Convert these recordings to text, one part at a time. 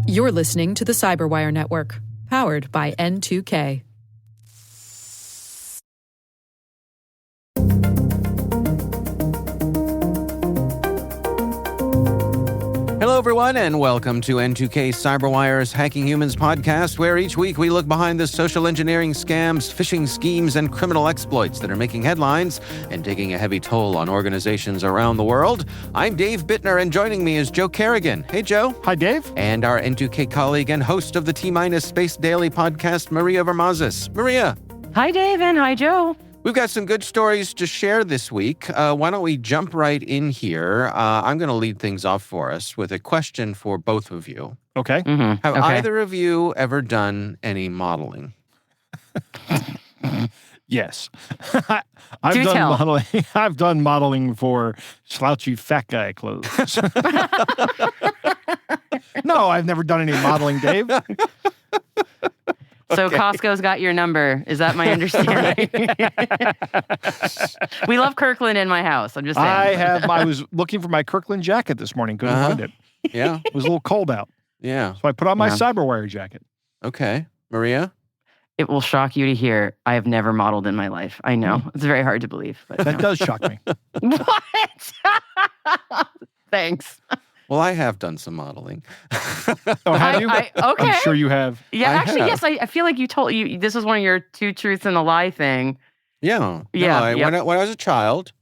You're listening to the Cyberwire Network, powered by N2K. Hello, everyone, and welcome to N2K Cyberwire's Hacking Humans podcast, where each week we look behind the social engineering scams, phishing schemes, and criminal exploits that are making headlines and taking a heavy toll on organizations around the world. I'm Dave Bittner, and joining me is Joe Kerrigan. Hey, Joe. Hi, Dave. And our N2K colleague and host of the T-Minus Space Daily podcast, Maria Vermazis. Maria. Hi, Dave, and hi, Joe. We've got some good stories to share this week. Why don't we jump right in here? I'm going to lead things off for us with a question for both of you. Okay. Mm-hmm. Have either of you ever done any modeling? Yes. I've done modeling. I've done modeling for slouchy fat guy clothes. No, I've never done any modeling, Dave. So Costco's got your number. Is that my understanding? We love Kirkland in my house. I'm just saying. I was looking for my Kirkland jacket this morning. Couldn't find it. Yeah. It was a little cold out. Yeah. So I put on my Cyberwire jacket. Okay. Maria? It will shock you to hear I have never modeled in my life. I know. It's very hard to believe. But That does shock me. What? Thanks. Well, I have done some modeling. Oh, have you? Okay. I'm sure you have. Yeah, I actually, have. yes. I feel like this was one of your two truths and a lie thing. Yeah. Yeah, No, when I was a child.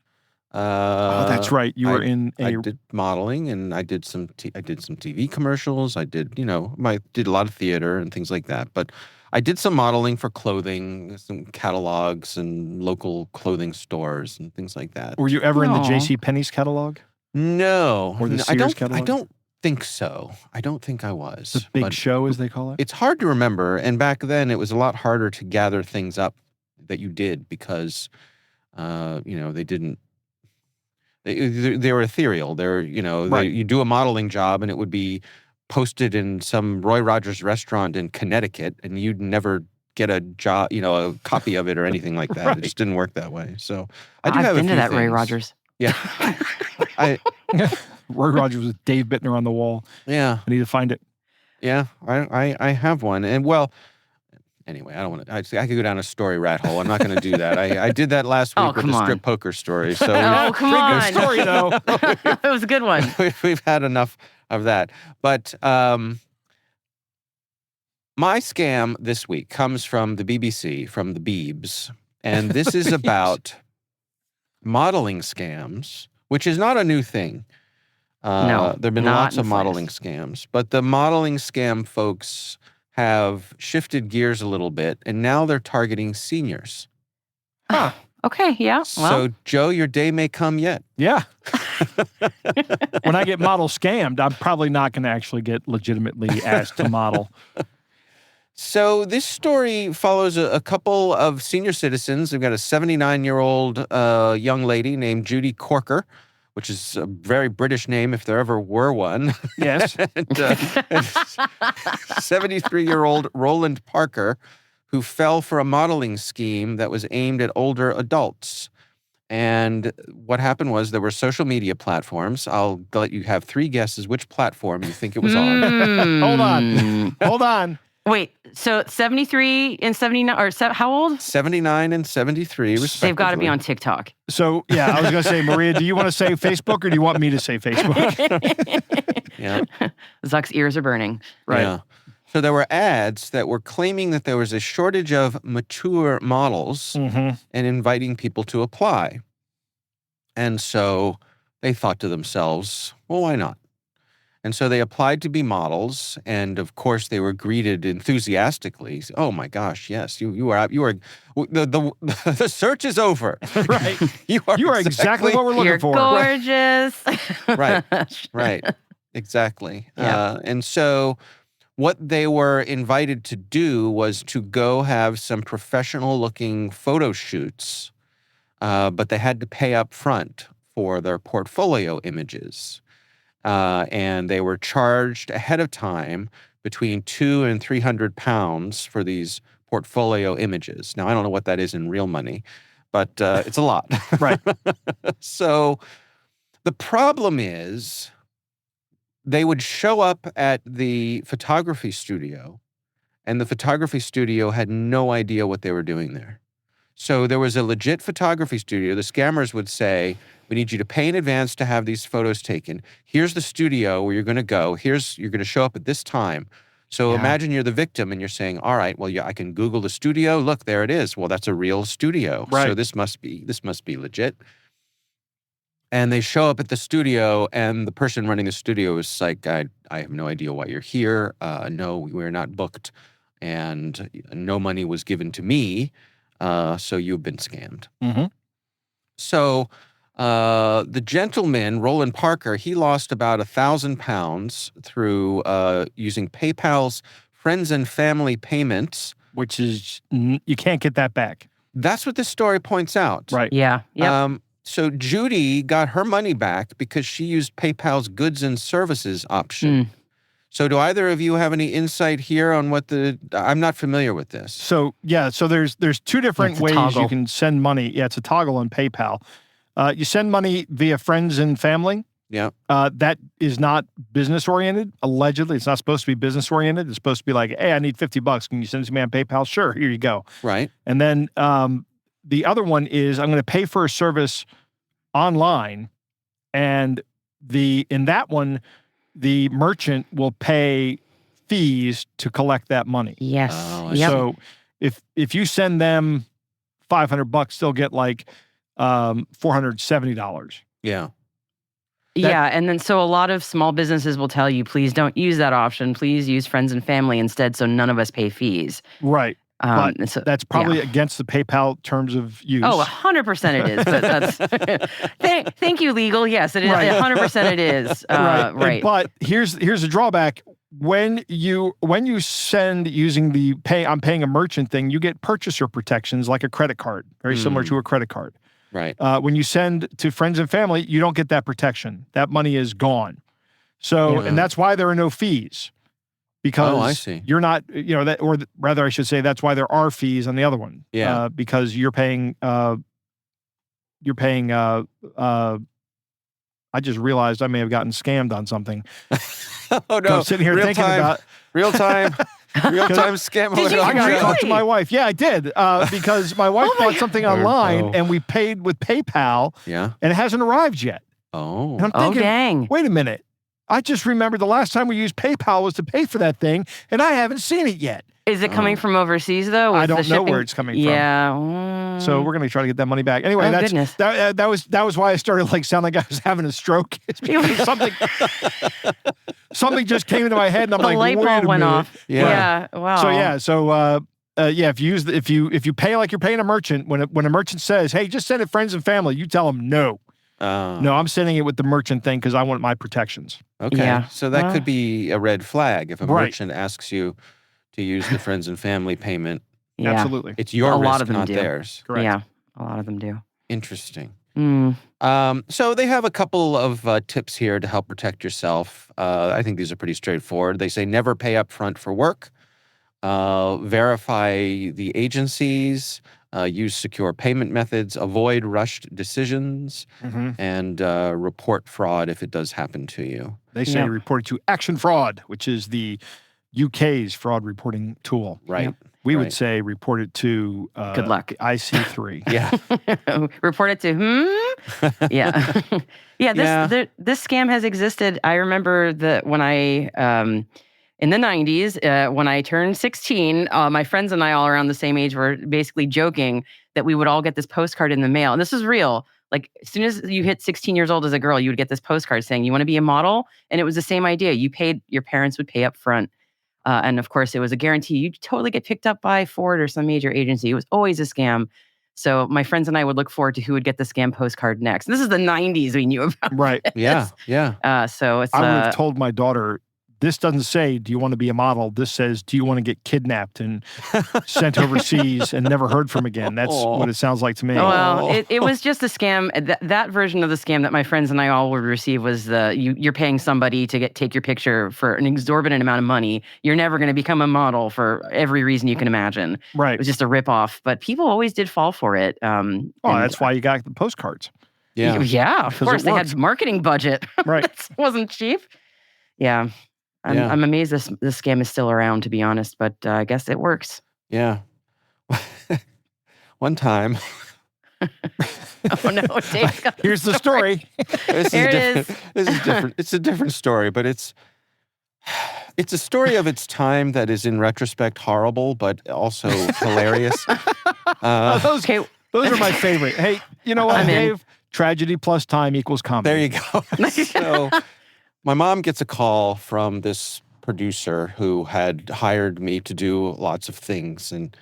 Oh, that's right. You were I did modeling, and I did some TV commercials. I did, did a lot of theater and things like that. But I did some modeling for clothing, some catalogs and local clothing stores and things like that. Were you ever in the Aw. J.C. Penney's catalog? No. Or the I Sears don't catalog? think so. I don't think I was. The big but show, as they call it? It's hard to remember. And back then, it was a lot harder to gather things up that you did because, they didn't. They were ethereal. Right. You do a modeling job and it would be posted in some Roy Rogers restaurant in Connecticut, and you'd never get a job, a copy of it or anything like that. Right. It just didn't work that way. So I do I've have been a to few that Ray things. Rogers. Yeah. Roy Rogers with Dave Bittner on the wall. Yeah. I need to find it. Yeah. I have one. And anyway, I don't want to. I could go down a story rat hole. I'm not going to do that. I did that last week with come the on. strip poker story. So Oh, come Pretty on. good story, though. It was a good one. we've had enough of that. But my scam this week comes from the BBC, from the Beebs. And this is about modeling scams, which is not a new thing. No, there have been not lots in of the modeling scams. But the modeling scam folks have shifted gears a little bit, and now they're targeting seniors. Okay, yeah. Well, So, Joe, your day may come yet. Yeah. When I get model scammed, I'm probably not going to actually get legitimately asked to model. So this story follows a couple of senior citizens. We've got a 79-year-old young lady named Judy Corker, which is a very British name if there ever were one. Yes. and 73-year-old Roland Parker, who fell for a modeling scheme that was aimed at older adults. And what happened was there were social media platforms. I'll let you have three guesses which platform you think it was on. Hold on. Wait, so 73 and 79, or how old? 79 and 73, respectively. They've got to be on TikTok. So, yeah, I was going to say, Maria, do you want to say Facebook or do you want me to say Facebook? Yeah. Zuck's ears are burning. Right. Yeah. So there were ads that were claiming that there was a shortage of mature models Mm-hmm. and inviting people to apply. And so they thought to themselves, well, why not? And so they applied to be models, and of course they were greeted enthusiastically. Oh my gosh, yes, you are the search is over. Right. You are exactly what we're looking You're for. gorgeous. Right. Exactly. Yeah. And so what they were invited to do was to go have some professional-looking photo shoots, but they had to pay up front for their portfolio images. And they were charged ahead of time between £200 and £300 for these portfolio images. Now, I don't know what that is in real money, but it's a lot. Right. So the problem is they would show up at the photography studio, and the photography studio had no idea what they were doing there. So there was a legit photography studio. The scammers would say, we need you to pay in advance to have these photos taken. Here's the studio where you're going to go. You're going to show up at this time. So imagine you're the victim and you're saying, all right, well, yeah, I can Google the studio. Look, there it is. Well, that's a real studio. Right. So this must be legit. And they show up at the studio, and the person running the studio is like, I have no idea why you're here. No, we're not booked. And no money was given to me. So you've been scammed. Mm-hmm. So the gentleman, Roland Parker, he lost about £1,000 through using PayPal's friends and family payments. Which is, you can't get that back. That's what this story points out. Right. Yeah. Yep. So Judy got her money back because she used PayPal's goods and services option. So do either of you have any insight here on what I'm not familiar with this. So, so there's two different It's a ways toggle. you can send money. Yeah, it's a toggle on PayPal. You send money via friends and family. Yeah. That is not business-oriented. Allegedly, it's not supposed to be business-oriented. It's supposed to be like, hey, I need $50. Can you send it to me on PayPal? Sure, here you go. Right. And then the other one is I'm going to pay for a service online, and in that one, the merchant will pay fees to collect that money. Yes. Oh, I Yep. So if you send them $500, they'll get like $470. Yeah. Yeah, and then so a lot of small businesses will tell you, please don't use that option. Please use friends and family instead, so none of us pay fees. Right. But and so- that's probably against the PayPal terms of use. Oh, 100% it is. But that's thank you, legal. Yes, it is. Right. 100% it is. Right. But here's the drawback. When you send using the I'm paying a merchant thing, you get purchaser protections like a credit card, very similar to a credit card. Right. When you send to friends and family, you don't get that protection. That money is gone. So, Yeah. and that's why there are no fees. Because I see. you're not, rather I should say that's why there are fees on the other one. Yeah. Because you're paying, I just realized I may have gotten scammed on something. Oh no! I'm sitting here thinking about real time scam. Did you I got to really? talk to my wife. Yeah, I did. Because my wife bought something online and we paid with PayPal Yeah. and it hasn't arrived yet. Oh. And I'm Oh, thinking, dang. wait a minute. I just remembered the last time we used PayPal was to pay for that thing and I haven't seen it yet. Is it coming from overseas, though? I Was the don't know where shipping- it's coming from. Yeah. So we're going to try to get that money back. Anyway, Oh, that's goodness. that was why I started like sounding like I was having a stroke. It's because something just came into my head and I'm the like, light wait bulb a went minute. off. Yeah. Wow. So if you pay like you're paying a merchant, when a merchant says, hey, just send it friends and family, you tell them no. No, I'm sending it with the merchant thing because I want my protections. Okay. Yeah. So that Well- could be a red flag if a Right. merchant asks you to use the friends and family payment. Yeah. Absolutely. It's your A risk, lot of them not do. theirs. Correct. Yeah. A lot of them do. Interesting. Mm. So they have a couple of tips here to help protect yourself. I think these are pretty straightforward. They say never pay up front for work. Verify the agencies. Use secure payment methods. Avoid rushed decisions. Mhm. And report fraud if it does happen to you. They say Yeah. report it to Action Fraud, which is the UK's fraud reporting tool. Right. We Right. would say report it to Good luck. IC3. Yeah. Report it to Yeah. This scam has existed. I remember when I in the 90s, when I turned 16, my friends and I all around the same age were basically joking that we would all get this postcard in the mail. And this is real. Like as soon as you hit 16 years old as a girl, you would get this postcard saying, you want to be a model? And it was the same idea. Your parents would pay up front. And of course, it was a guarantee. You'd totally get picked up by Ford or some major agency. It was always a scam. So my friends and I would look forward to who would get the scam postcard next. This is the 90s we knew about. Right. Yeah. Yeah. So it's I would have told my daughter, this doesn't say, do you want to be a model? This says, do you want to get kidnapped and sent overseas and never heard from again? That's Aw. what it sounds like to me. Well, it was just a scam. That version of the scam that my friends and I all would receive was you're paying somebody to take your picture for an exorbitant amount of money. You're never going to become a model for every reason you can imagine. It Right. was just a ripoff, but people always did fall for it. That's why you got the postcards. Yeah. Yeah, of Because course. it They works. had marketing budget. Right. It wasn't cheap. Yeah. Yeah. I'm amazed this scam is still around, to be honest, but I guess it works. Yeah. One time. Oh no, Dave's got Here's the story. Here it is. This is different. It's a different story, but it's a story of its time that is in retrospect horrible, but also hilarious. Those are my favorite. Hey, you know what, I'm in. Dave? Tragedy plus time equals comedy. There you go. So my mom gets a call from this producer who had hired me to do lots of things. And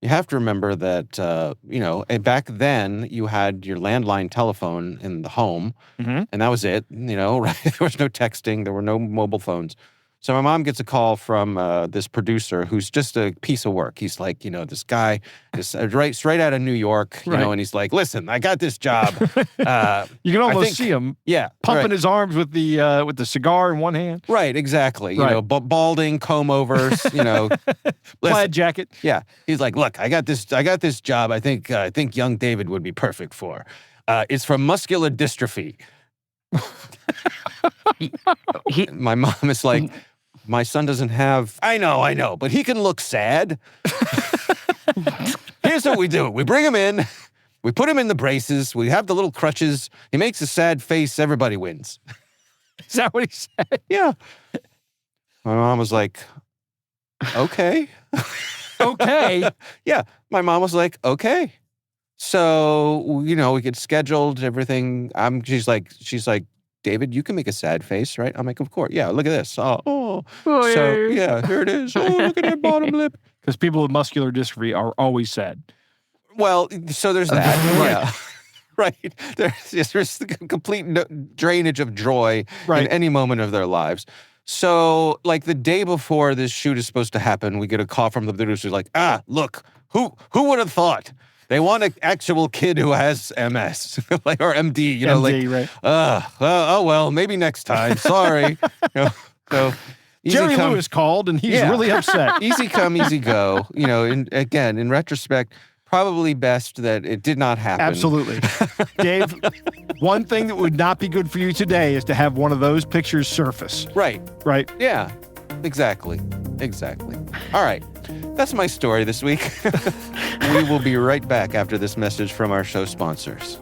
you have to remember that, and back then you had your landline telephone in the home, Mhm. and that was it, right? There was no texting. There were no mobile phones. So my mom gets a call from this producer who's just a piece of work. He's like, this guy is straight out of New York, Right. and he's like, listen, I got this job. You can almost think- see him Yeah. pumping right. his arms with the cigar in one hand, Right, exactly. Right. Balding, comb overs, listen, plaid jacket. yeah. He's like, look, I got this job I think young David would be perfect for. It's for muscular dystrophy. He, My mom is like, my son doesn't have, I know, but he can look sad. Here's what we do. We bring him in, we put him in the braces, we have the little crutches, he makes a sad face, everybody wins. Is that what he said? Yeah. My mom was like, okay. Okay. Yeah. My mom was like, okay. So, we get scheduled, everything. She's like, David, you can make a sad face, right? I'm like, of course. Yeah, look at this. So, yeah, here it is. Oh, look at that bottom lip. Because people with muscular dystrophy are always sad. Well, so there's that. Right. Yeah. Right. There's the complete drainage of joy Right. in any moment of their lives. So, like the day before this shoot is supposed to happen, we get a call from the producer like, look, who would have thought? They want an actual kid who has MS, or MD, MD, right. oh well, maybe next time. Sorry. So easy Jerry come, Lewis called, and he's Yeah. really upset. easy come, easy go. In retrospect, probably best that it did not happen. Absolutely. Dave, one thing that would not be good for you today is to have one of those pictures surface, Right. right? Yeah. Exactly. All right. That's my story this week. We will be right back after this message from our show sponsors.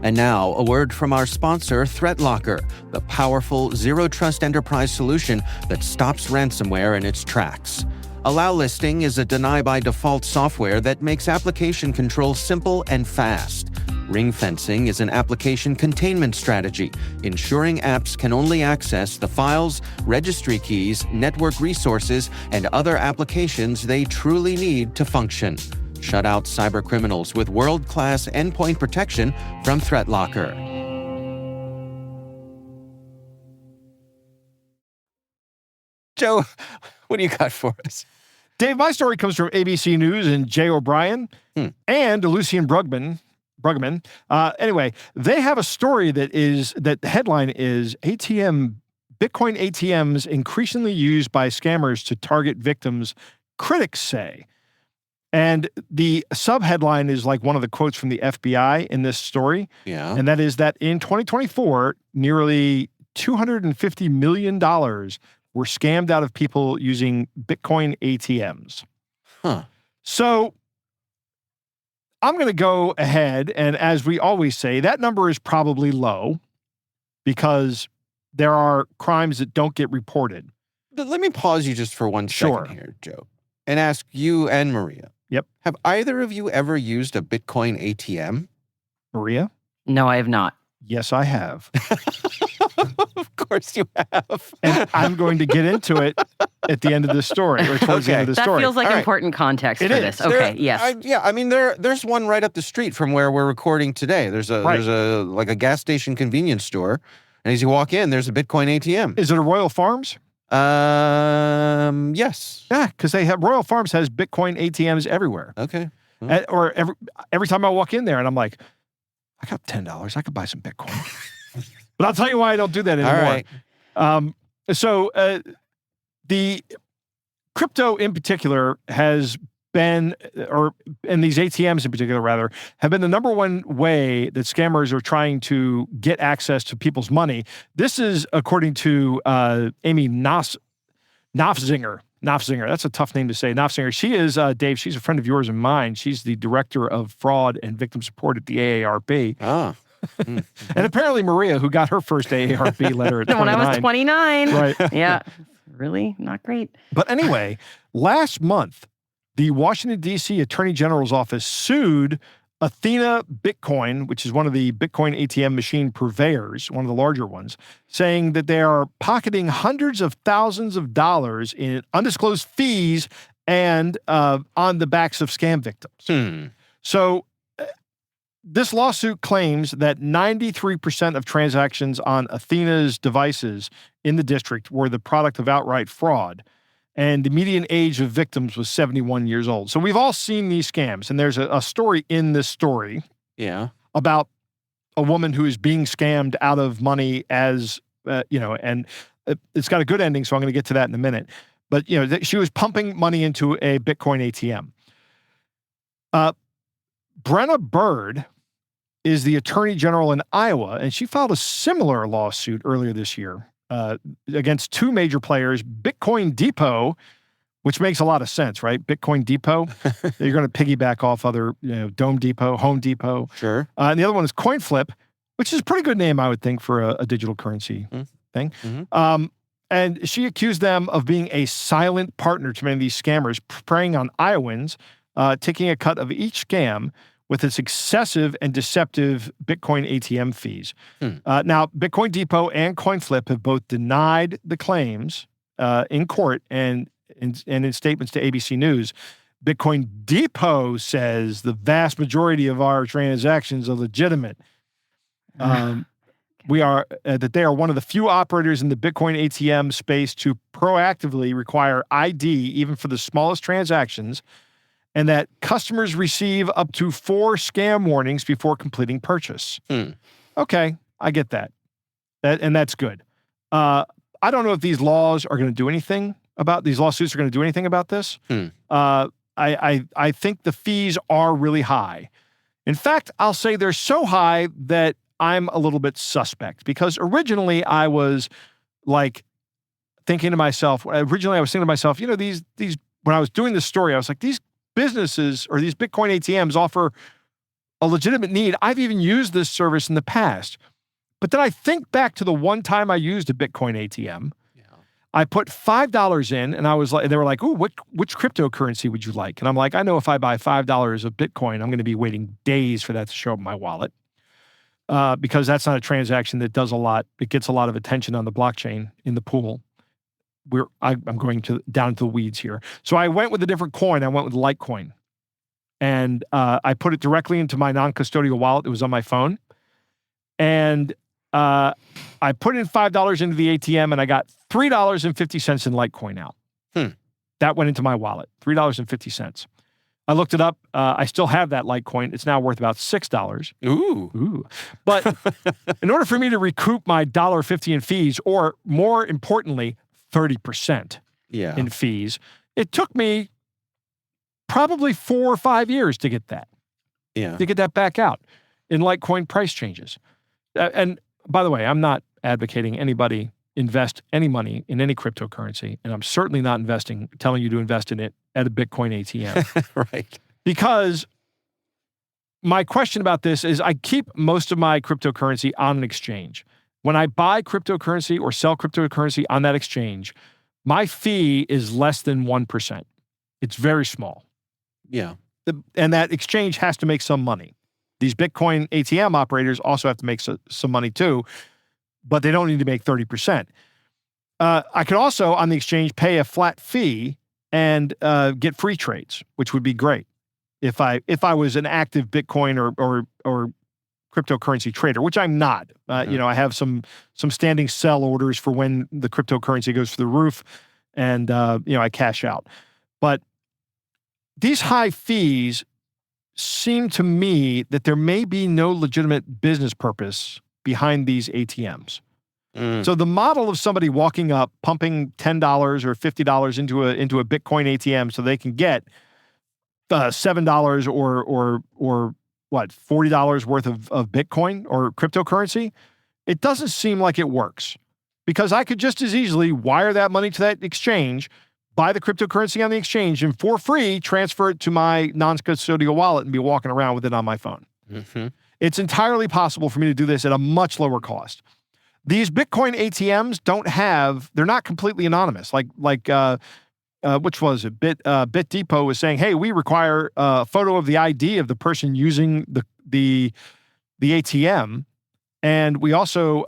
And now, a word from our sponsor, ThreatLocker, the powerful zero-trust enterprise solution that stops ransomware in its tracks. Allow Listing is a deny-by-default software that makes application control simple and fast. Ring fencing is an application containment strategy, ensuring apps can only access the files, registry keys, network resources, and other applications they truly need to function. Shut out cybercriminals with world-class endpoint protection from ThreatLocker. Joe, what do you got for us? Dave, my story comes from ABC News and Jay O'Brien and Lucien Brugman. Anyway, they have a story that the headline is Bitcoin ATMs increasingly used by scammers to target victims, critics say. And the subheadline is like one of the quotes from the FBI in this story. Yeah. And that is that in 2024, nearly $250 million were scammed out of people using Bitcoin ATMs. Huh. So I'm going to go ahead, and as we always say, that number is probably low because there are crimes that don't get reported. Let me pause you just for 1 Sure. second here, Joe, and ask you and Maria. Yep. Have either of you ever used a Bitcoin ATM? Maria? no, I have not. Yes, I have. Of course you have. And I'm going to get into it at the end of the story, or towards the end of the That story. feels like All right. important context It for is. this. There- Okay, yes. There's one right up the street from where we're recording today. There's a gas station convenience store, and as you walk in, there's a Bitcoin ATM. Is it a Royal Farms? Yes. Yeah, because Royal Farms has Bitcoin ATMs everywhere. Okay. Or every time I walk in there and I'm like, I got $10. I could buy some Bitcoin. But I'll tell you why I don't do that anymore. All right. So the crypto in particular has been, and these ATMs in particular, rather, have been the number one way that scammers are trying to get access to people's money. This is according to Amy Nofzinger. That's a tough name to say. Nofzinger. She is, Dave, she's a friend of yours and mine. She's the director of fraud and victim support at the AARP. Ah. And apparently Maria, who got her first AARP letter at 29. When I was 29. Right. Yeah. Really not great. But anyway, last month, the Washington, D.C. Attorney General's office sued Athena Bitcoin, which is one of the Bitcoin ATM machine purveyors, one of the larger ones, saying that they are pocketing hundreds of thousands of dollars in undisclosed fees and on the backs of scam victims. So this lawsuit claims that 93% of transactions on Athena's devices in the district were the product of outright fraud. And the median age of victims was 71 years old. So we've all seen these scams. And there's a story in this story about a woman who is being scammed out of money as, and it's got a good ending, so I'm going to get to that in a minute. But, she was pumping money into a Bitcoin ATM. Brenna Bird is the attorney general in Iowa, and she filed a similar lawsuit earlier this year against two major players, Bitcoin Depot, which makes a lot of sense, right? Bitcoin Depot, you're going to piggyback off other, Dome Depot, Home Depot. Sure. And the other one is CoinFlip, which is a pretty good name, I would think, for a digital currency thing. Mm-hmm. And she accused them of being a silent partner to many of these scammers, preying on Iowans, taking a cut of each scam with its excessive and deceptive Bitcoin ATM fees. Now, Bitcoin Depot and CoinFlip have both denied the claims in court and in statements to ABC News. Bitcoin Depot says the vast majority of our transactions are legitimate. We are that they are one of the few operators in the Bitcoin ATM space to proactively require ID even for the smallest transactions, and that customers receive up to 4 scam warnings before completing purchase. Okay, I get that. And that's good. I don't know if these laws are going to do anything about, these lawsuits are going to do anything about this. I think the fees are really high. In fact, I'll say they're so high that I'm a little bit suspect, because originally I was like thinking to myself, these, when I was doing this story, I was like, these businesses or these Bitcoin ATMs offer a legitimate need. I've even used this service in the past. But then I think back to the one time I used a Bitcoin ATM. I put $5 in, and I was like, they were like, "Ooh, which cryptocurrency would you like?" And I'm like, I know if I buy $5 of Bitcoin, I'm going to be waiting days for that to show up in my wallet, because that's not a transaction that does a lot. It gets a lot of attention on the blockchain in the pool. I'm going down to the weeds here. So I went with a different coin. I went with Litecoin, and I put it directly into my non-custodial wallet that was on my phone, and I put in $5 into the ATM, and I got $3.50 in Litecoin out. That went into my wallet, $3.50. I looked it up. I still have that Litecoin. It's now worth about $6. Ooh. But in order for me to recoup my $1.50 in fees, or more importantly, 30% in fees, it took me probably 4 or 5 years to get that. To get that back out in Litecoin price changes. And by the way, I'm not advocating anybody invest any money in any cryptocurrency, and I'm certainly not telling you to invest in it at a Bitcoin ATM. Right. Because my question about this is, I keep most of my cryptocurrency on an exchange. When I buy cryptocurrency or sell cryptocurrency on that exchange, my fee is less than 1%. It's very small. And that exchange has to make some money. These Bitcoin ATM operators also have to make some money too, but they don't need to make 30%. I could also, on the exchange, pay a flat fee and get free trades, which would be great if I was an active Bitcoin or cryptocurrency trader, which I'm not. I have some standing sell orders for when the cryptocurrency goes through the roof, and I cash out. But these high fees seem to me that there may be no legitimate business purpose behind these ATMs. So the model of somebody walking up, pumping $10 or $50 into a Bitcoin ATM so they can get $7 or what, $40 worth of Bitcoin or cryptocurrency, it doesn't seem like it works, because I could just as easily wire that money to that exchange, buy the cryptocurrency on the exchange, and for free transfer it to my non-custodial wallet and be walking around with it on my phone. Mm-hmm. It's entirely possible for me to do this at a much lower cost. These Bitcoin ATMs they're not completely anonymous. Which was it? BitDepot was saying, hey, we require a photo of the ID of the person using the ATM. And we also,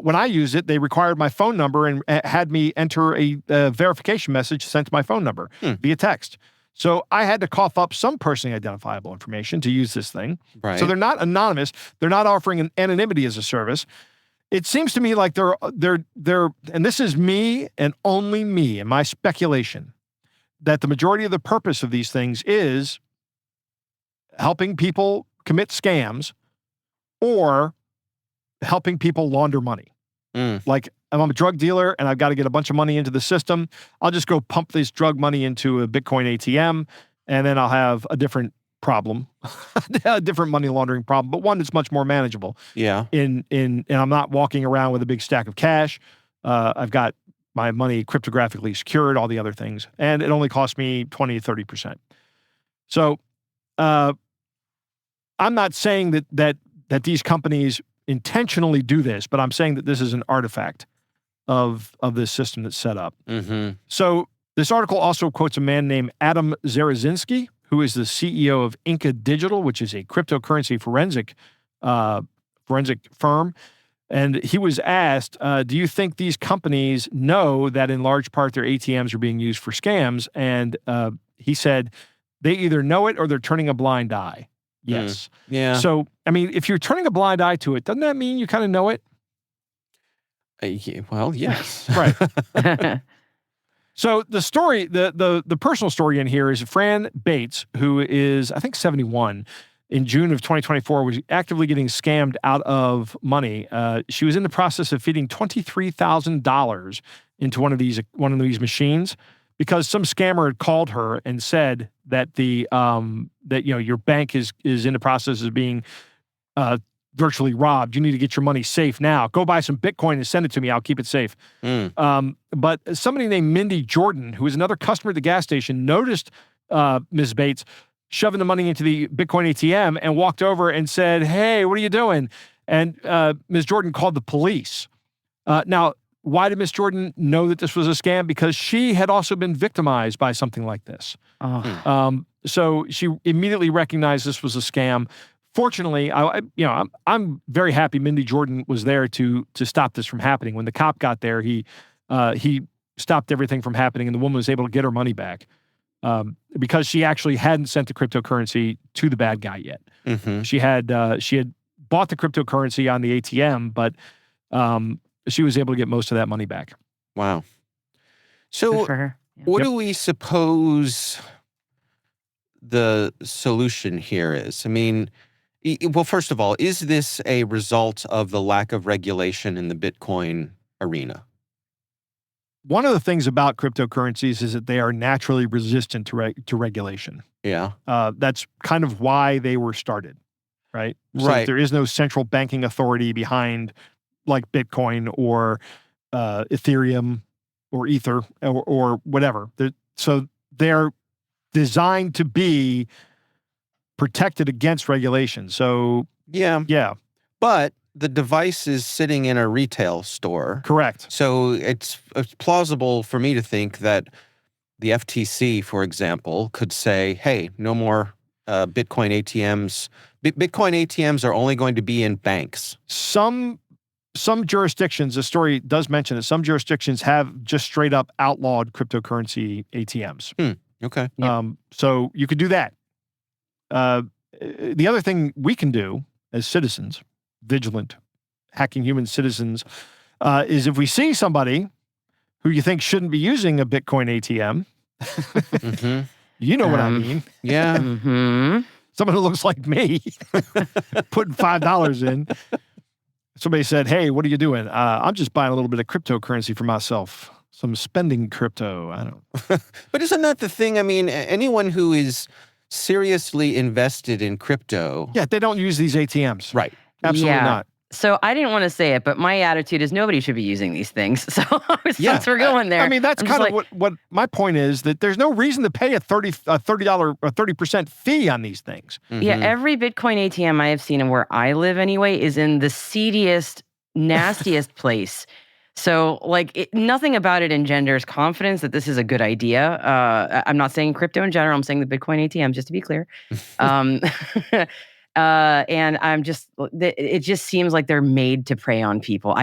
when I used it, they required my phone number and had me enter a verification message sent to my phone number via text. So I had to cough up some personally identifiable information to use this thing. Right. So they're not anonymous. They're not offering an anonymity as a service. It seems to me like they're, and this is me and only me and my speculation, that the majority of the purpose of these things is helping people commit scams or helping people launder money. Like, I'm a drug dealer and I've got to get a bunch of money into the system. I'll just go pump this drug money into a Bitcoin ATM, and then I'll have a different problem, a different money laundering problem, but one that's much more manageable. Yeah. And I'm not walking around with a big stack of cash. I've got my money cryptographically secured, all the other things, and it only cost me 20 to 30%. So I'm not saying that these companies intentionally do this, but I'm saying that this is an artifact of this system that's set up. Mm-hmm. So this article also quotes a man named Adam Zarazinski, who is the CEO of Inca Digital, which is a cryptocurrency forensic firm. And he was asked, do you think these companies know that in large part their ATMs are being used for scams? And he said, they either know it or they're turning a blind eye. Yes. Yeah. So, I mean, if you're turning a blind eye to it, doesn't that mean you kind of know it? Well, yes. Right. So the story, the personal story in here is Fran Bates, who is, I think, 71, in June of 2024, was actively getting scammed out of money. She was in the process of feeding $23,000 into one of these machines because some scammer had called her and said that your bank is in the process of being virtually robbed. You need to get your money safe now. Go buy some Bitcoin and send it to me. I'll keep it safe. But somebody named Mindy Jordan, who was another customer at the gas station, noticed Ms. Bates shoving the money into the Bitcoin ATM and walked over and said, hey, what are you doing? And Ms. Jordan called the police. Now, why did Ms. Jordan know that this was a scam? Because she had also been victimized by something like this. So she immediately recognized this was a scam. Fortunately, I'm very happy Mindy Jordan was there to stop this from happening. When the cop got there, he stopped everything from happening, and the woman was able to get her money back because she actually hadn't sent the cryptocurrency to the bad guy yet. Mm-hmm. She had bought the cryptocurrency on the ATM, but she was able to get most of that money back. Wow. Good So for her. Yeah. what do we suppose the solution here is? I mean, well, first of all, is this a result of the lack of regulation in the Bitcoin arena? One of the things about cryptocurrencies is that they are naturally resistant to regulation. Yeah. That's kind of why they were started, right? So Right. there is no central banking authority behind like Bitcoin or Ethereum or Ether or whatever. So they're designed to be protected against regulation. So Yeah. But the device is sitting in a retail store. correct. So it's plausible for me to think that the FTC, for example, could say, hey, no more Bitcoin ATMs. Bitcoin ATMs are only going to be in banks. Some jurisdictions, the story does mention that some jurisdictions have just straight up outlawed cryptocurrency ATMs. Okay. Yeah. So you could do that. The other thing we can do as citizens, vigilant, hacking human citizens, is if we see somebody who you think shouldn't be using a Bitcoin ATM, Mm-hmm. you know what I mean. Yeah. Mm-hmm. Someone who looks like me, putting $5 in. Somebody said, hey, what are you doing? I'm just buying a little bit of cryptocurrency for myself. Some spending crypto. I don't know. But isn't that the thing? I mean, anyone who is seriously invested in crypto. Yeah, they don't use these ATMs. Right. Absolutely Yeah. not. So I didn't want to say it, but my attitude is nobody should be using these things. So since we're going there, I mean, that's I'm kind just of what my point is, that there's no reason to pay a $30 or 30% fee on these things. Yeah, Mhm. every Bitcoin ATM I have seen, and where I live anyway, is in the seediest, nastiest place. So, like, nothing about it engenders confidence that this is a good idea. I'm not saying crypto in general. I'm saying the Bitcoin ATM, just to be clear. Um, and it just seems like they're made to prey on people.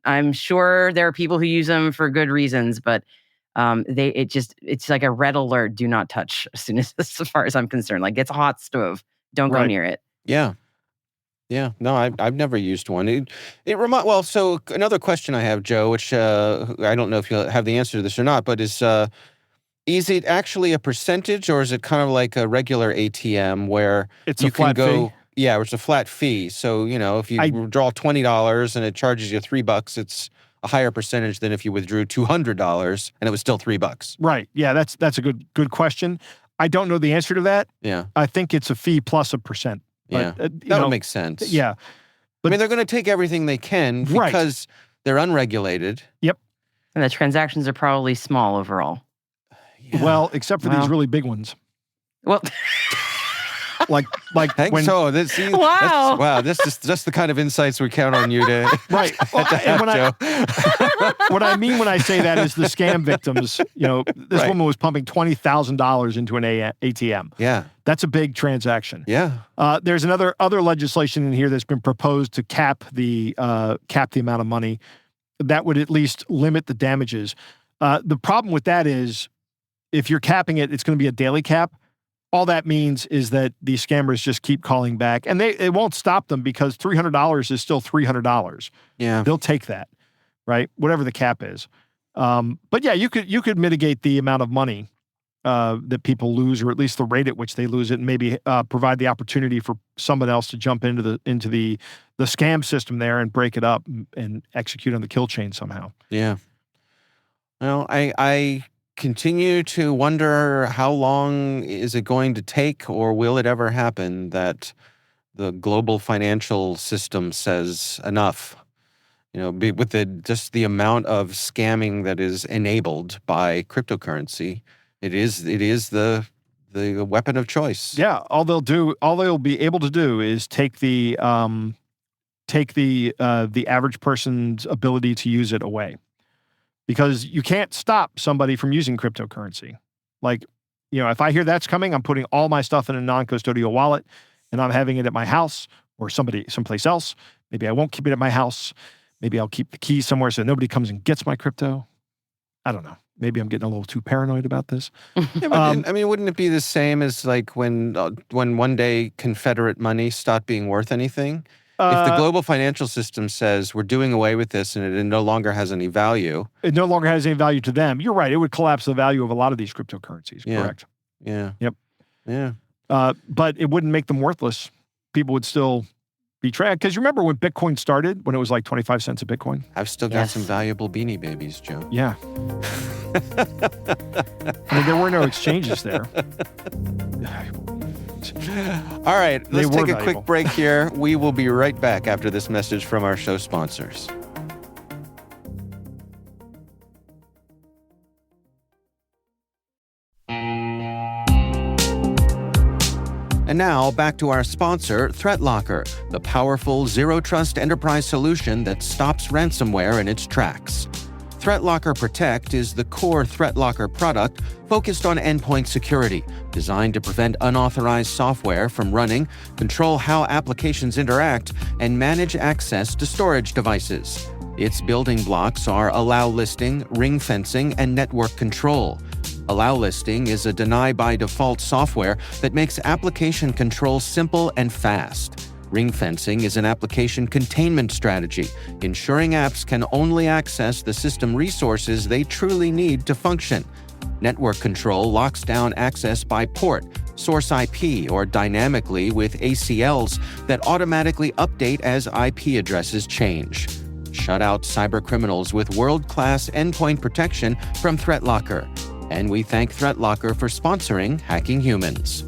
I'm sure there are people who use them for good reasons, but it's like a red alert: do not touch as far as I'm concerned. Like, it's a hot stove. Don't go Right. near it. Yeah. Yeah. No, I've never used one. So another question I have, Joe, which I don't know if you'll have the answer to this or not, but is it actually a percentage, or is it kind of like a regular ATM where It's you a flat can go? fee. Yeah, it's a flat fee. So, if you withdraw $20 and it charges you $3, it's a higher percentage than if you withdrew $200 and it was still $3. Right. Yeah, that's a good question. I don't know the answer to that. Yeah. I think it's a fee plus a percent. Yeah. But, That would make sense. Yeah. I mean, they're going to take everything they can Right. because they're unregulated. And the transactions are probably small overall. Yeah. Well, except for these Well. really big ones. Well, Like Thanks. when So Wow. wow, this is just the kind of insights we count on you to right. Well, to and have, Joe. what I mean when I say that is the scam victims. This Right. woman was pumping $20,000 into an ATM. Yeah. That's a big transaction. Yeah. There's other legislation in here that's been proposed to cap the amount of money. That would at least limit the damages. The problem with that is, if you're capping it, it's going to be a daily cap. All that means is that these scammers just keep calling back, and it won't stop them, because $300 is still $300. Yeah. They'll take that, right? Whatever the cap is. But yeah, you could mitigate the amount of money that people lose, or at least the rate at which they lose it, and maybe provide the opportunity for someone else to jump into the scam system there and break it up and execute on the kill chain somehow. Yeah. Well, I continue to wonder, how long is it going to take, or will it ever happen, that the global financial system says enough? With just the amount of scamming that is enabled by cryptocurrency, it is the weapon of choice. Yeah, all they'll be able to do is take the average person's ability to use it away. Because you can't stop somebody from using cryptocurrency. Like, if I hear that's coming, I'm putting all my stuff in a non-custodial wallet, and I'm having it at my house or someplace else. Maybe I won't keep it at my house. Maybe I'll keep the keys somewhere so nobody comes and gets my crypto. I don't know. Maybe I'm getting a little too paranoid about this. Yeah, but wouldn't it be the same as like when one day Confederate money stopped being worth anything? If the global financial system says we're doing away with this and it no longer has any value. It no longer has any value to them. You're right. It would collapse the value of a lot of these cryptocurrencies. Yeah. Correct. Yeah. Yep. Yeah. But it wouldn't make them worthless. People would still be tracked. Because you remember when Bitcoin started, when it was like 25 cents a Bitcoin? I've still got Yes. some valuable Beanie Babies, Joe. Yeah. I mean, there were no exchanges there. All right, They let's were take a valuable. quick break here. We will be right back after this message from our show sponsors. And now, back to our sponsor, ThreatLocker, the powerful zero-trust enterprise solution that stops ransomware in its tracks. ThreatLocker Protect is the core ThreatLocker product focused on endpoint security, designed to prevent unauthorized software from running, control how applications interact, and manage access to storage devices. Its building blocks are allow listing, ring fencing, and network control. Allow listing is a deny-by-default software that makes application control simple and fast. Ring fencing is an application containment strategy, ensuring apps can only access the system resources they truly need to function. Network control locks down access by port, source IP, or dynamically with ACLs that automatically update as IP addresses change. Shut out cybercriminals with world-class endpoint protection from ThreatLocker. And we thank ThreatLocker for sponsoring Hacking Humans.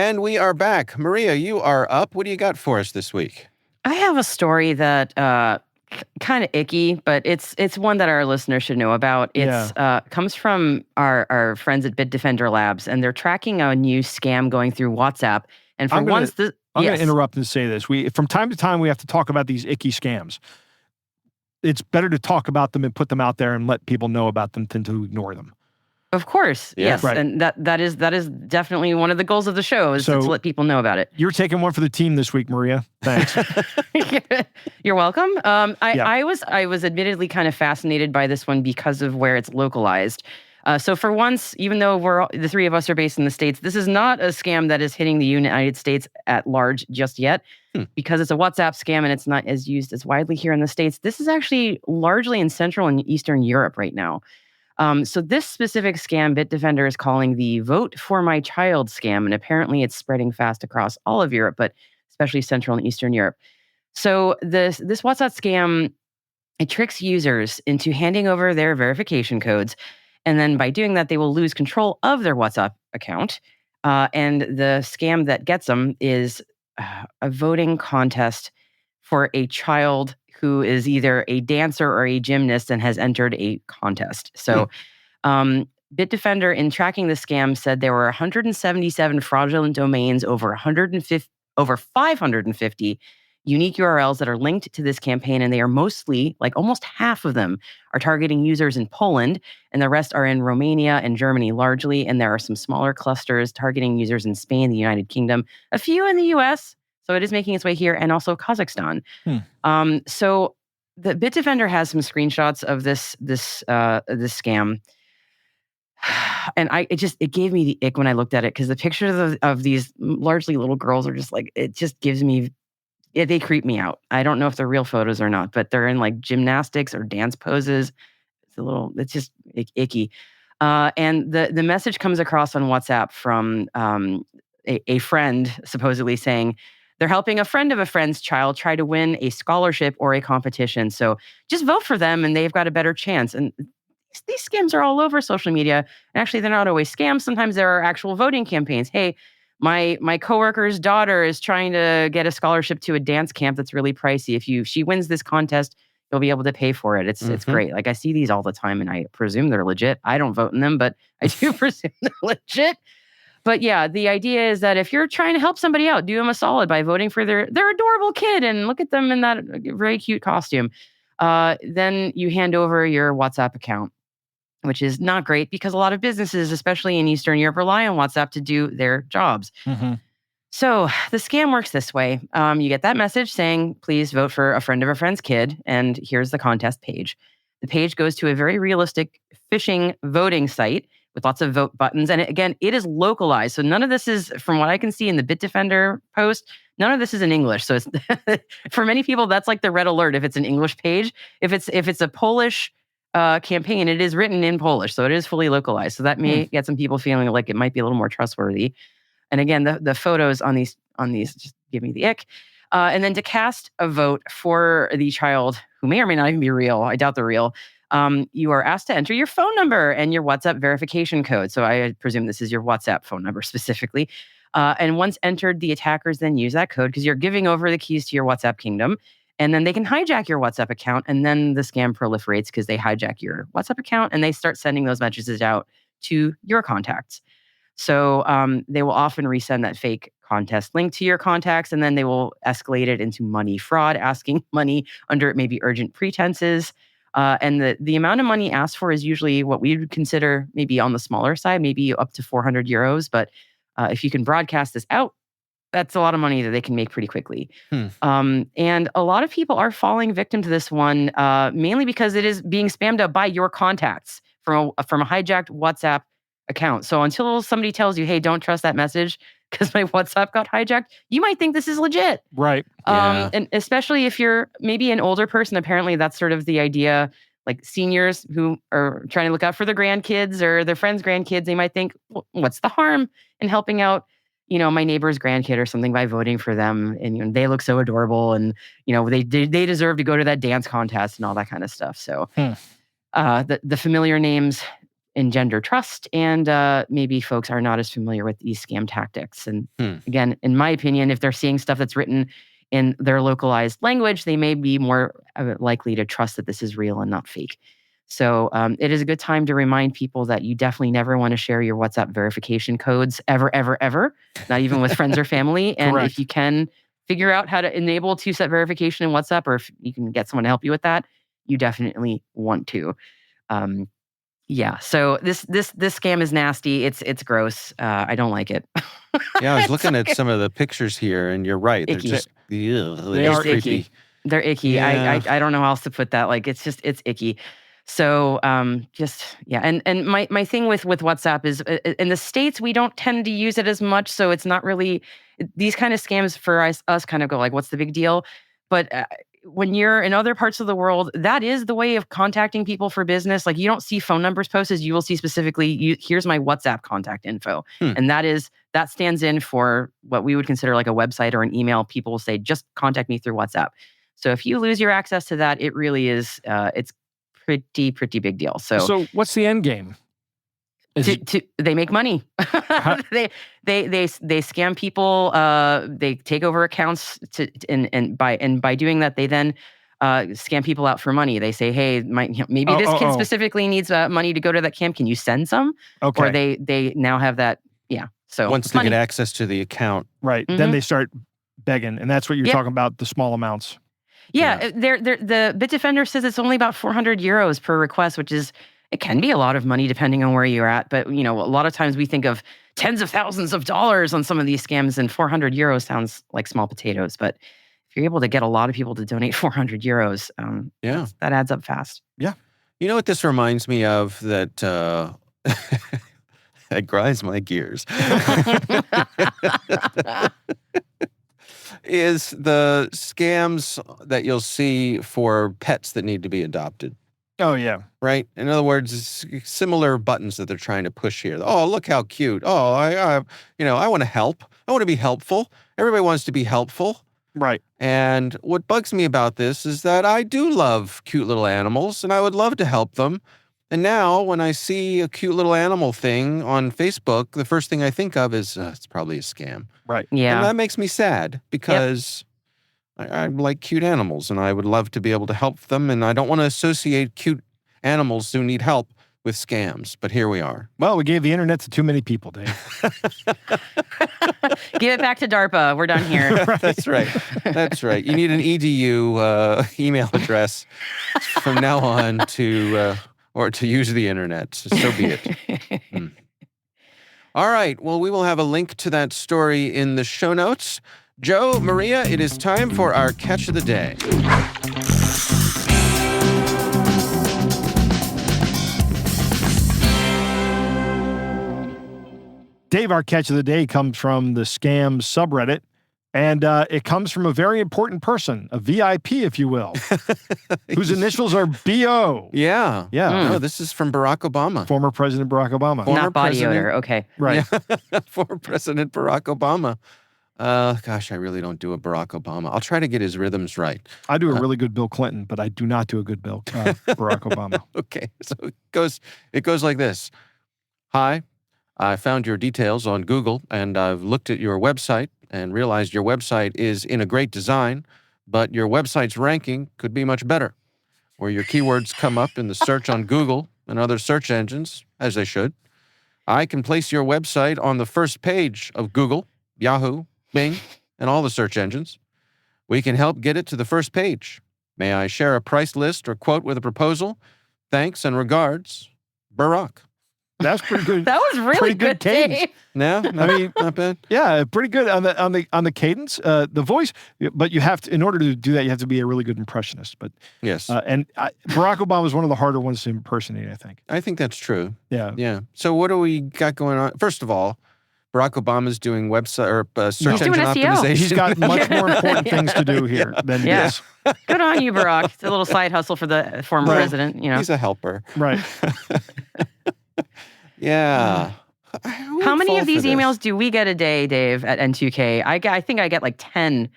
And we are back. Maria, you are up. What do you got for us this week? I have a story that kind of icky, but it's one that our listeners should know about. It's comes from our friends at Bitdefender Labs, and they're tracking a new scam going through WhatsApp. And for I'm going to interrupt and say this. From time to time, we have to talk about these icky scams. It's better to talk about them and put them out there and let people know about them than to ignore them. Of course, yes, right. And that is definitely one of the goals of the show is to let people know about it. You're taking one for the team this week, Maria. Thanks. You're welcome. I was admittedly kind of fascinated by this one because of where it's localized. So for once, even though the three of us are based in the States, this is not a scam that is hitting the United States at large just yet, because it's a WhatsApp scam and it's not as used as widely here in the States. This is actually largely in Central and Eastern Europe right now. So this specific scam, Bitdefender is calling the Vote for My Child scam, and apparently it's spreading fast across all of Europe, but especially Central and Eastern Europe. So this WhatsApp scam, it tricks users into handing over their verification codes, and then by doing that, they will lose control of their WhatsApp account. And the scam that gets them is a voting contest for a child who is either a dancer or a gymnast and has entered a contest. So Bitdefender, in tracking the scam, said there were 177 fraudulent domains, over 550 unique URLs that are linked to this campaign, and they are mostly, like almost half of them, are targeting users in Poland, and the rest are in Romania and Germany largely, and there are some smaller clusters targeting users in Spain, the United Kingdom, a few in the US, so it is making its way here, and also Kazakhstan. So the Bitdefender has some screenshots of this scam. And it gave me the ick when I looked at it, because the pictures of these largely little girls are just like, it just gives me, they creep me out. I don't know if they're real photos or not, but they're in like gymnastics or dance poses. It's just icky. And the message comes across on WhatsApp from a friend supposedly saying, they're helping a friend of a friend's child try to win a scholarship or a competition. So just vote for them and they've got a better chance. And these scams are all over social media. And actually, they're not always scams. Sometimes there are actual voting campaigns. Hey, my coworker's daughter is trying to get a scholarship to a dance camp that's really pricey. If she wins this contest, you'll be able to pay for it. It's great. Like, I see these all the time and I presume they're legit. I don't vote in them, but I do presume they're legit. But yeah, the idea is that if you're trying to help somebody out, do them a solid by voting for their adorable kid and look at them in that very cute costume. Then you hand over your WhatsApp account, which is not great because a lot of businesses, especially in Eastern Europe, rely on WhatsApp to do their jobs. So the scam works this way. You get that message saying, please vote for a friend of a friend's kid, and here's the contest page. The page goes to a very realistic phishing voting site with lots of vote buttons. And it is localized. So none of this is, from what I can see in the Bitdefender post, none of this is in English. So it's for many people, that's like the red alert if it's an English page. If it's a Polish campaign, it is written in Polish. So it is fully localized. So that may get some people feeling like it might be a little more trustworthy. And again, the photos on these just give me the ick. And then to cast a vote for the child, who may or may not even be real, I doubt they're real, you are asked to enter your phone number and your WhatsApp verification code. So I presume this is your WhatsApp phone number specifically. And once entered, the attackers then use that code because you're giving over the keys to your WhatsApp kingdom. And then they can hijack your WhatsApp account. And then the scam proliferates because they hijack your WhatsApp account and they start sending those messages out to your contacts. So they will often resend that fake contest link to your contacts, and then they will escalate it into money fraud, asking money under maybe urgent pretenses. And the amount of money asked for is usually what we would consider maybe on the smaller side, maybe up to 400 euros. But if you can broadcast this out, that's a lot of money that they can make pretty quickly. And a lot of people are falling victim to this one, mainly because it is being spammed up by your contacts from a hijacked WhatsApp account. So until somebody tells you, hey, don't trust that message because my WhatsApp got hijacked, you might think this is legit. Right. And especially if you're maybe an older person, apparently that's sort of the idea, like seniors who are trying to look out for their grandkids or their friends' grandkids, they might think, well, what's the harm in helping out, my neighbor's grandkid or something by voting for them? And, they look so adorable and, they deserve to go to that dance contest and all that kind of stuff. So the familiar names engender trust, and maybe folks are not as familiar with these scam tactics. And again, in my opinion, if they're seeing stuff that's written in their localized language, they may be more likely to trust that this is real and not fake. So it is a good time to remind people that you definitely never want to share your WhatsApp verification codes ever, ever, ever, not even with friends or family. And if you can figure out how to enable two-step verification in WhatsApp, or if you can get someone to help you with that, you definitely want to. Yeah. So this scam is nasty. It's gross. I don't like it. Yeah, I was looking at some of the pictures here, and you're right. Icky. They're just They are creepy. icky. They're icky. Yeah. I don't know how else to put that. Like it's icky. So and my thing with WhatsApp is in the States we don't tend to use it as much, so it's not really these kind of scams for us kind of go like, what's the big deal? But when you're in other parts of the world, that is the way of contacting people for business. Like you don't see phone numbers posted, you will see specifically, here's my WhatsApp contact info. And that stands in for what we would consider like a website or an email. People will say, just contact me through WhatsApp. So if you lose your access to that, it really is, it's pretty big deal. So what's the end game? They make money. they scam people. They take over accounts and by doing that, they then scam people out for money. They say, hey, maybe this kid specifically needs money to go to that camp. Can you send some? Okay. Or they now have that. Yeah. So once they get access to the account, right? Then they start begging, and that's what you're talking about, the small amounts. Yeah. The Bitdefender says it's only about 400 euros per request, which is. It can be a lot of money depending on where you're at, but a lot of times we think of tens of thousands of dollars on some of these scams, and 400 euros sounds like small potatoes. But if you're able to get a lot of people to donate 400 euros, that adds up fast. Yeah. You know what this reminds me of? That that grinds my gears. Is the scams that you'll see for pets that need to be adopted. Oh, yeah. Right? In other words, similar buttons that they're trying to push here. Oh, look how cute. Oh, I want to help. I want to be helpful. Everybody wants to be helpful. Right. And what bugs me about this is that I do love cute little animals, and I would love to help them. And now when I see a cute little animal thing on Facebook, the first thing I think of is it's probably a scam. Right. Yeah. And that makes me sad because... I like cute animals, and I would love to be able to help them, and I don't want to associate cute animals who need help with scams, but here we are. Well, we gave the internet to too many people, Dave. Give it back to DARPA. We're done here. That's right. That's right. You need an EDU email address from now on to use the internet. So be it. All right. Well, we will have a link to that story in the show notes. Joe, Maria, it is time for our catch of the day. Dave, our catch of the day comes from the scam subreddit, and it comes from a very important person, a VIP, if you will, whose initials are B.O. Yeah. Yeah. Oh, this is from Barack Obama. Former President Barack Obama. Not body odor. Okay. Right. Yeah. Former President Barack Obama. Gosh, I really don't do a Barack Obama. I'll try to get his rhythms right. I do a really good Bill Clinton, but I do not do a good Barack Obama. Okay, so it goes like this. Hi, I found your details on Google, and I've looked at your website and realized your website is in a great design, but your website's ranking could be much better, where your keywords come up in the search on Google and other search engines, as they should. I can place your website on the first page of Google, Yahoo, Bing, and all the search engines. We can help get it to the first page. May I share a price list or quote with a proposal? Thanks and regards, Barack. That's pretty good. That was really pretty good cadence. Dave. No, I mean, not bad. Yeah, pretty good on the cadence, the voice. But you have to, in order to do that, you have to be a really good impressionist. But Yes, Barack Obama is one of the harder ones to impersonate, I think. I think that's true. Yeah. Yeah. So what do we got going on? First of all, Barack Obama's doing website or search He's doing engine SEO. optimization. He's got much more important things to do here than this. Good on you, Barack. It's a little side hustle for the former president. He's a helper. Right. Yeah. How many of these emails do we get a day, Dave, at N2K? I think I get like 10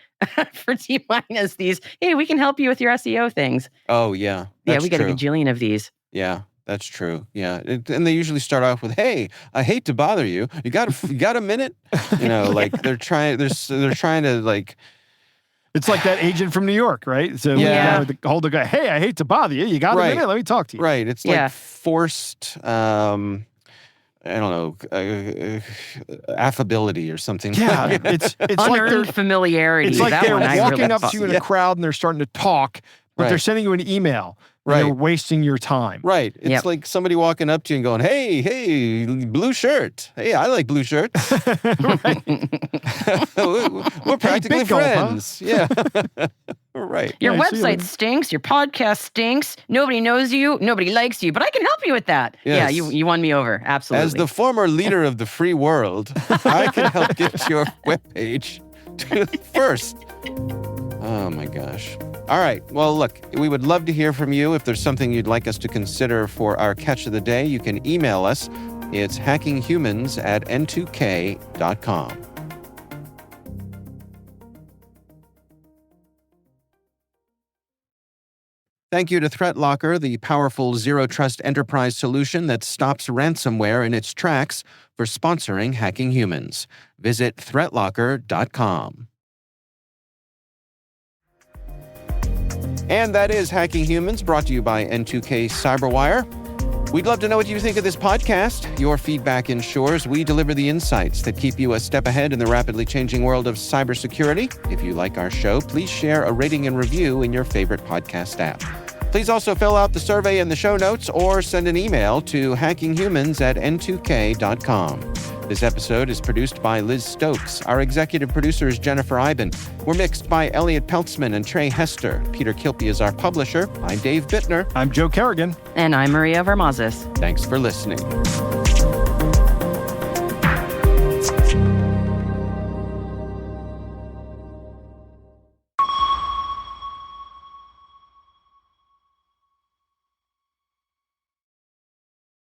for T-minus these. Hey, we can help you with your SEO things. Oh, yeah. Yeah, That's we get true. a gajillion of these. Yeah. That's true. Yeah. And they usually start off with, "Hey, I hate to bother you. You got a minute?" Like they're trying to like. It's like that agent from New York, right? So Yeah. hold the guy, "Hey, I hate to bother you. You got a minute? Let me talk to you." Right. It's like forced, I don't know, affability or something. Yeah, it's like Unearned familiarity. It's like That they're one I walking really up to you in a crowd and they're starting to talk, but they're sending you an email. Right. They're wasting your time. Right. It's like somebody walking up to you and going, "Hey, blue shirt. Hey, I like blue shirts. We're practically big gulp, huh? friends." Yeah. Right. Your Yeah, I see website it. stinks. Your podcast stinks. Nobody knows you. Nobody likes you. But I can help you with that. Yes. Yeah, you won me over. Absolutely. As the former leader of the free world, I can help get your webpage to first. Oh my gosh. All right. Well, look, we would love to hear from you. If there's something you'd like us to consider for our catch of the day, you can email us. It's hackinghumans@n2k.com. Thank you to ThreatLocker, the powerful zero-trust enterprise solution that stops ransomware in its tracks, for sponsoring Hacking Humans. Visit threatlocker.com. And that is Hacking Humans, brought to you by N2K Cyberwire. We'd love to know what you think of this podcast. Your feedback ensures we deliver the insights that keep you a step ahead in the rapidly changing world of cybersecurity. If you like our show, please share a rating and review in your favorite podcast app. Please also fill out the survey in the show notes or send an email to hackinghumans@n2k.com. This episode is produced by Liz Stokes. Our executive producer is Jennifer Iben. We're mixed by Elliot Peltzman and Trey Hester. Peter Kilpie is our publisher. I'm Dave Bittner. I'm Joe Kerrigan. And I'm Maria Vermazis. Thanks for listening.